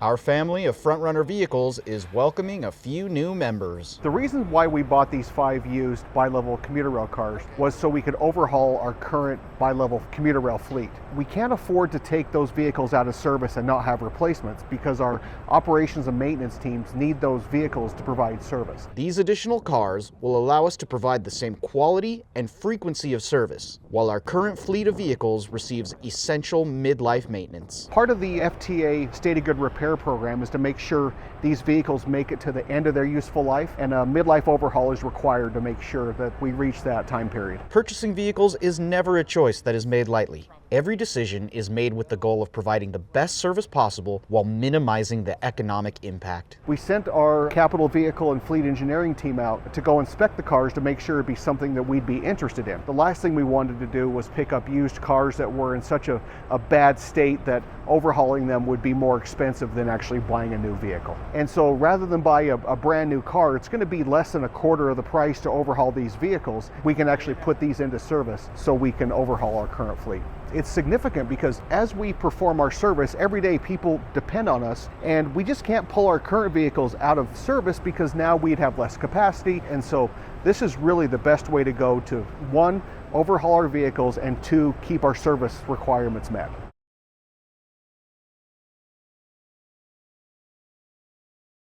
Our family of FrontRunner vehicles is welcoming a few new members. The reason why we bought these 5 used bi-level commuter rail cars was so we could overhaul our current bi-level commuter rail fleet. We can't afford to take those vehicles out of service and not have replacements because our operations and maintenance teams need those vehicles to provide service. These additional cars will allow us to provide the same quality and frequency of service, while our current fleet of vehicles receives essential midlife maintenance. Part of the FTA Stated Good Repair program is to make sure these vehicles make it to the end of their useful life, and a midlife overhaul is required to make sure that we reach that time period. Purchasing vehicles is never a choice that is made lightly. Every decision is made with the goal of providing the best service possible while minimizing the economic impact. We sent our capital vehicle and fleet engineering team out to go inspect the cars to make sure it'd be something that we'd be interested in. The last thing we wanted to do was pick up used cars that were in such a bad state that overhauling them would be more expensive than actually buying a new vehicle. And so rather than buy a brand new car, it's going to be less than a quarter of the price to overhaul these vehicles. We can actually put these into service so we can overhaul our current fleet. It's significant because as we perform our service, every day people depend on us, and we just can't pull our current vehicles out of service because now we'd have less capacity. And so this is really the best way to go to, 1, overhaul our vehicles, and 2, keep our service requirements met.